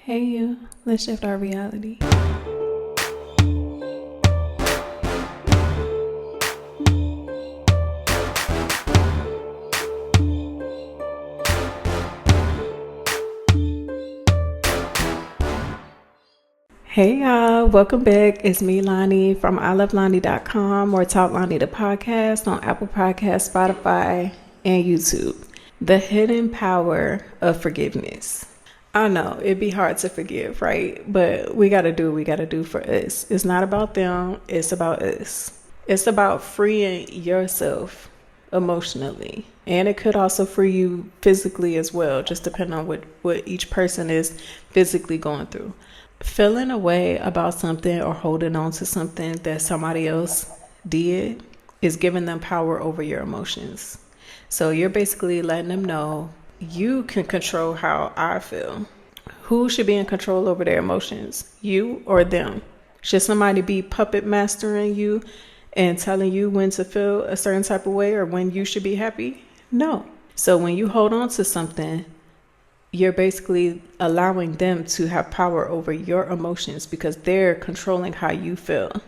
Hey you, let's shift our reality. Hey y'all, welcome back. It's me, Lonnie, from ilovelonnie.com or Talk Lonnie the podcast on Apple Podcasts, Spotify, and YouTube. The hidden power of forgiveness. I know it'd be hard to forgive, right? But we gotta do what we gotta do for us. It's not about them, it's about us. It's about freeing yourself emotionally. And it could also free you physically as well, just depending on what each person is physically going through. Feeling a way about something or holding on to something that somebody else did is giving them power over your emotions. So you're basically letting them know you can control how I feel. Who should be in control over their emotions? You or them? Should somebody be puppet mastering you and telling you when to feel a certain type of way or when you should be happy? No. So when you hold on to something, you're basically allowing them to have power over your emotions because they're controlling how you feel.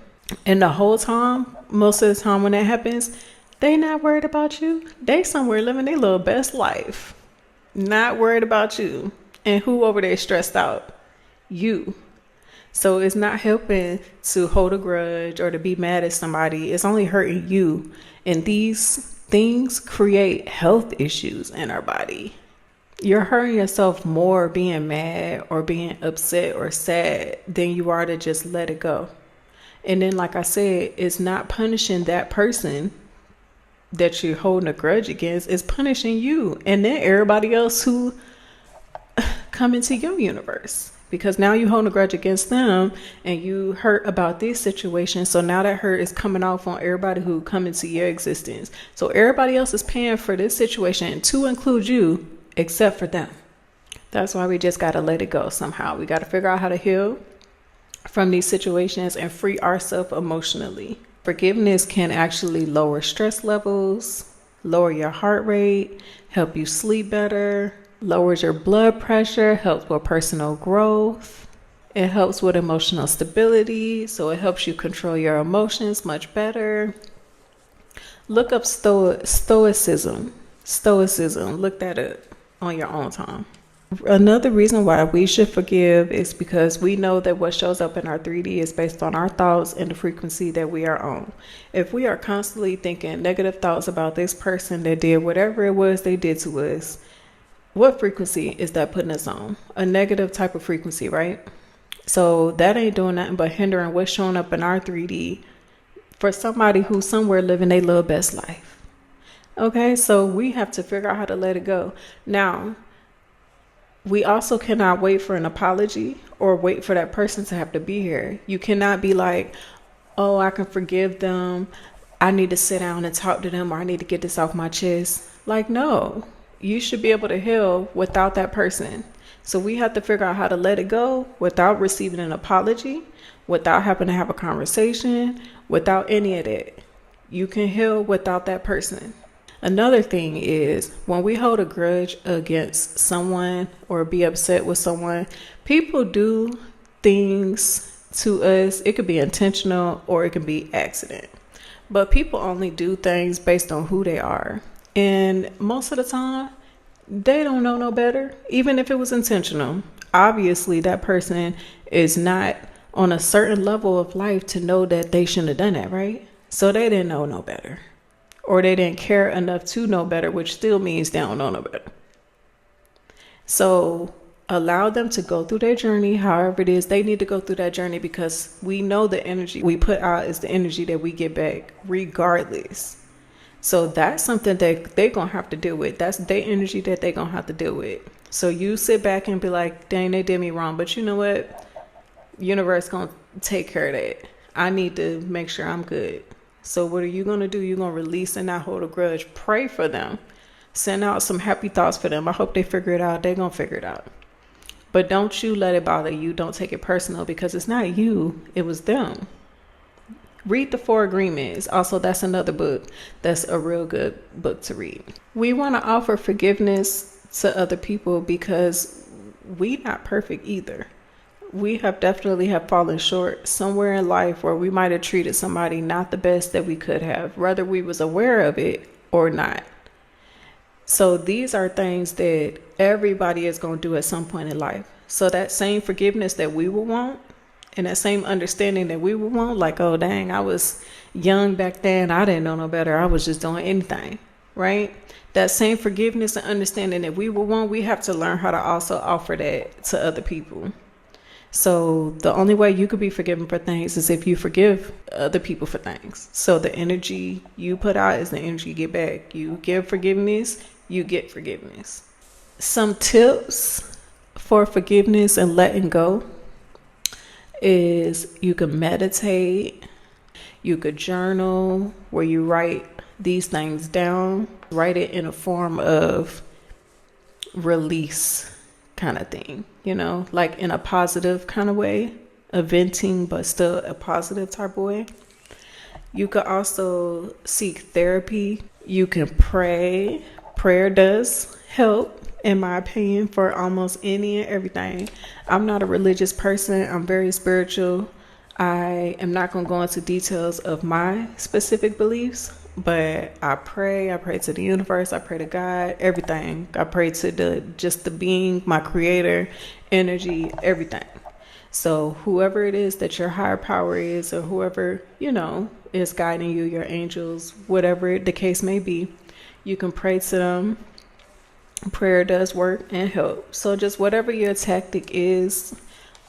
And the whole time, most of the time when that happens, they not worried about you. They somewhere living their little best life. Not worried about you. And who over there stressed out? You. So it's not helping to hold a grudge or to be mad at somebody. It's only hurting you. And these things create health issues in our body. You're hurting yourself more being mad or being upset or sad than you are to just let it go. And then, like I said, it's not punishing that person that you're holding a grudge against. It's punishing you and then everybody else who come into your universe. Because now you're holding a grudge against them and you hurt about this situation. So now that hurt is coming off on everybody who come into your existence. So everybody else is paying for this situation to include you, except for them. That's why we just got to let it go somehow. We got to figure out how to heal from these situations and free ourselves emotionally. Forgiveness can actually lower stress levels, lower your heart rate, help you sleep better, lowers your blood pressure, helps with personal growth. It helps with emotional stability, so it helps you control your emotions much better. Look up stoicism. Look that up on your own time. Another reason why we should forgive is because we know that what shows up in our 3D is based on our thoughts and the frequency that we are on. If we are constantly thinking negative thoughts about this person that did whatever it was they did to us, what frequency is that putting us on? A negative type of frequency, right? So that ain't doing nothing but hindering what's showing up in our 3D for somebody who's somewhere living their little best life. Okay, so we have to figure out how to let it go. Now, we also cannot wait for an apology or wait for that person to have to be here. You cannot be like, oh, I can forgive them. I need to sit down and talk to them, or I need to get this off my chest. Like, no, you should be able to heal without that person. So we have to figure out how to let it go without receiving an apology, without having to have a conversation, without any of that. You can heal without that person. Another thing is when we hold a grudge against someone or be upset with someone, people do things to us. It could be intentional or it can be accident. But people only do things based on who they are. And most of the time, they don't know no better, even if it was intentional. Obviously, that person is not on a certain level of life to know that they shouldn't have done that, right? So they didn't know no better. Or they didn't care enough to know better, which still means they don't know no better. So allow them to go through their journey, however it is they need to go through that journey, because we know the energy we put out is the energy that we get back regardless. So that's something that they're going to have to deal with. That's their energy that they're going to have to deal with. So you sit back and be like, dang, they did me wrong. But you know what? Universe going to take care of that. I need to make sure I'm good. So what are you going to do? You're going to release and not hold a grudge. Pray for them. Send out some happy thoughts for them. I hope they figure it out. They're going to figure it out. But don't you let it bother you. Don't take it personal because it's not you. It was them. Read the 4 Agreements. Also, that's another book. That's a real good book to read. We want to offer forgiveness to other people because we not perfect either. We have definitely have fallen short somewhere in life where we might have treated somebody not the best that we could have, whether we was aware of it or not. So these are things that everybody is going to do at some point in life. So that same forgiveness that we will want, and that same understanding that we would want, like, oh, dang, I was young back then. I didn't know no better. I was just doing anything, right? That same forgiveness and understanding that we would want, we have to learn how to also offer that to other people. So the only way you could be forgiven for things is if you forgive other people for things. So the energy you put out is the energy you get back. You give forgiveness, you get forgiveness. Some tips for forgiveness and letting go is you can meditate, you could journal where you write these things down, write it in a form of release kind of thing, like in a positive kind of way, a venting, but still a positive type of way. You could also seek therapy. You can pray. Prayer does help, in my opinion, for almost any and everything. I'm not a religious person. I'm very spiritual. I am not going to go into details of my specific beliefs, but I pray to the universe, I pray to God, everything. I pray to the being, my creator, energy, everything. So whoever it is that your higher power is, or whoever, is guiding you, your angels, whatever the case may be, you can pray to them. Prayer does work and help. So just whatever your tactic is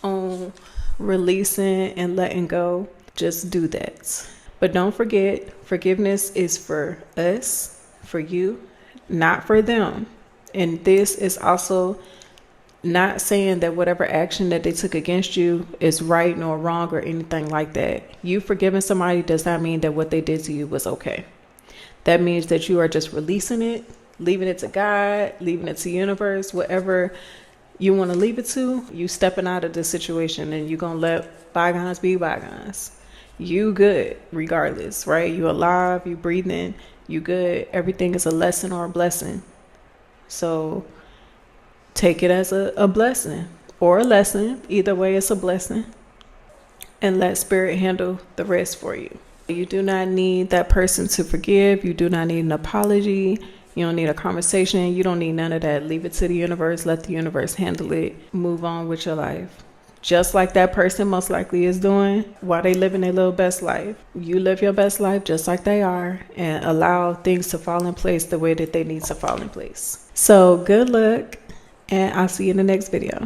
on releasing and letting go, just do that. But don't forget, forgiveness is for us, for you, not for them. And this is also not saying that whatever action that they took against you is right nor wrong or anything like that. You forgiving somebody does not mean that what they did to you was okay. That means that you are just releasing it, leaving it to God, leaving it to universe, whatever you want to leave it to. You stepping out of the situation and you're going to let bygones be bygones. You good regardless, right? You alive, you breathing, you good. Everything is a lesson or a blessing. So take it as a blessing or a lesson. Either way, it's a blessing. And let spirit handle the rest for you. You do not need that person to forgive. You do not need an apology. You don't need a conversation. You don't need none of that. Leave it to the universe. Let the universe handle it. Move on with your life. Just like that person most likely is doing while they living their little best life. You live your best life just like they are and allow things to fall in place the way that they need to fall in place. So good luck, and I'll see you in the next video.